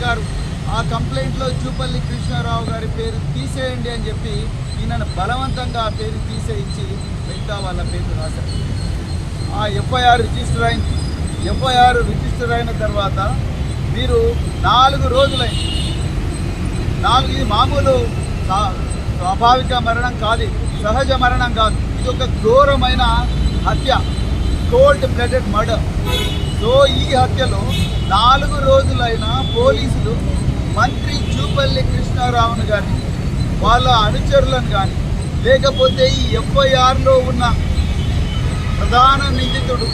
గారు ఆ కంప్లైంట్లో జూపల్లి కృష్ణారావు గారి పేరు తీసేయండి అని చెప్పి ఈయనను బలవంతంగా ఆ పేరు తీసేయించి మిగతా వాళ్ళ పేరు రాశారు. ఆ ఎఫ్ఐఆర్ రిజిస్టర్ అయిన తర్వాత మీరు 4 రోజులైంది. ఇది మామూలు స్వాభావిక మరణం కాదు, సహజ మరణం కాదు, ఇది ఒక ఘోరమైన హత్య, కోల్డ్ బ్లడెడ్ మర్డర్. సో ఈ హత్యలో 4 రోజులైన పోలీసులు మంత్రి జూపల్లి కృష్ణారావును కానీ వాళ్ళ అనుచరులను కానీ లేకపోతే ఈ ఎఫ్ఐఆర్లో ఉన్న ప్రధాన నిందితుడు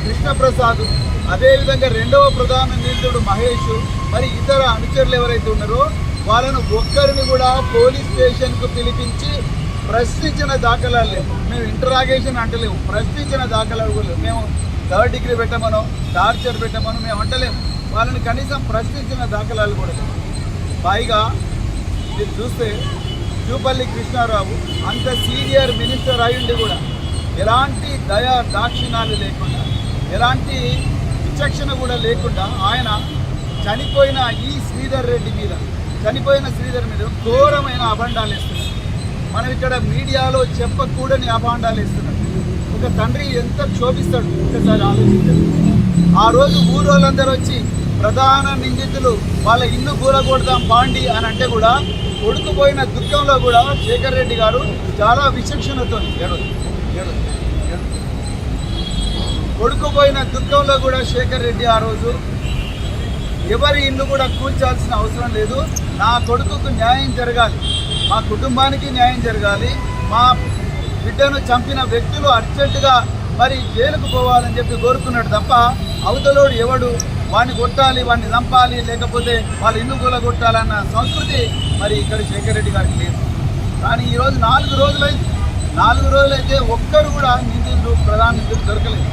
కృష్ణప్రసాద్, అదేవిధంగా 2వ ప్రధాన నిందితుడు మహేష్, మరి ఇతర అనుచరులు ఎవరైతే ఉన్నారో వాళ్ళను ఒక్కరిని కూడా పోలీస్ స్టేషన్కు పిలిపించి ప్రశ్నించిన దాఖలాలు లేవు. మేము ఇంటరాగేషన్ అంటలేము, ప్రశ్నించిన దాఖలాలు కూడా లేవు. మేము 3rd డిగ్రీ పెట్టమనో టార్చర్ పెట్టమనో మేము అంటలేము. వాళ్ళని కనీసం ప్రశ్నించిన దాఖలాలు కూడా లేవు. పైగా మీరు చూస్తే జూపల్లి కృష్ణారావు అంత సీనియర్ మినిస్టర్ అయ్యుండి కూడా ఎలాంటి దయా దాక్షిణాలు లేకుండా, ఎలాంటి విచక్షణ కూడా లేకుండా ఆయన చనిపోయిన శ్రీధర్ మీద ఘోరమైన అభాండాలు ఇస్తున్నారు. మనం ఇక్కడ మీడియాలో చెప్పకూడని అభాండాలు ఇస్తున్నారు. ఒక తండ్రి ఎంత క్షోభిస్తాడు ఒకసారి ఆలోచించారు. ఆ రోజు ఊరోళ్ళందరూ వచ్చి ప్రధాన నిందితులు వాళ్ళ ఇల్లు కూలగొడదాం పాండి అని అంటే కూడా కొడుకుపోయిన దుఃఖంలో కూడా శేఖర్ రెడ్డి గారు చాలా విచక్షణతో కొడుకుపోయిన దుఃఖంలో కూడా శేఖర్ రెడ్డి ఆ రోజు ఎవరి ఇల్లు కూడా కూల్చాల్సిన అవసరం లేదు, నా కొడుకుకు న్యాయం జరగాలి, మా కుటుంబానికి న్యాయం జరగాలి, మా బిడ్డను చంపిన వ్యక్తులు అర్జెంటుగా మరి జైలుకు పోవాలని చెప్పి కోరుకున్నాడు తప్ప అవతలోడు ఎవడు వాడిని కొట్టాలి, వాడిని చంపాలి, లేకపోతే వాళ్ళ ఇల్లు కూలగొట్టాలన్న సంస్కృతి మరి ఇక్కడ శేఖర్ రెడ్డి గారికి లేదు. కానీ ఈరోజు 4 రోజులైతే ఒక్కరు కూడా ప్రధాన నిందితులు దొరకలేదు.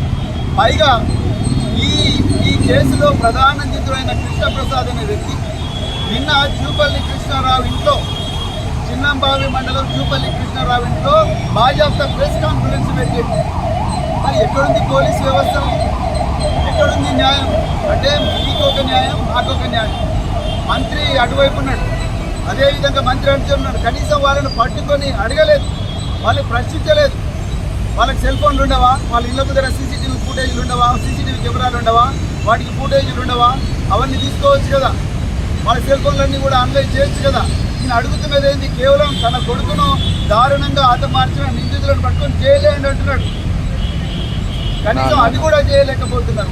పైగా ఈ కేసులో ప్రధాన నిందితుడైన కృష్ణప్రసాద్ అనే వ్యక్తి నిన్న జూపల్లి కృష్ణారావు ఇంట్లో, చిన్నంబావి మండలం జూపల్లి కృష్ణారావు ఇంట్లో బాజాప్తా ప్రెస్ కాన్ఫరెన్స్ పెట్టింది. మరి ఎక్కడుంది పోలీస్ వ్యవస్థ, ఎక్కడుంది న్యాయం? అంటే మీకు ఒక న్యాయం, మాకు ఒక న్యాయం. మంత్రి అటువైపు ఉన్నాడు, అదేవిధంగా మంత్రి అంటున్నాడు. కనీసం వాళ్ళని పట్టుకొని అడగలేదు, వాళ్ళని ప్రశ్నించలేదు. వాళ్ళకి సెల్ ఫోన్లు ఉండవా? వాళ్ళ ఇళ్ళ దగ్గర సీసీటీవీ ఫుటేజ్లు ఉండవా? సీసీటీవీ కెమెరాలు ఉండవా? వాటికి ఫుటేజ్లు ఉండవా? అవన్నీ తీసుకోవచ్చు కదా, వాళ్ళ సెల్ ఫోన్లన్నీ కూడా ఆన్లైన్ చేయొచ్చు కదా. ఈయన అడుగుతున్నది ఏంటి? కేవలం తన కొడుకును దారుణంగా హతమార్చిన నిందితులను పట్టుకొని చేయలేండి అంటున్నాడు. కనీసం అది కూడా చేయలేకపోతున్నారు.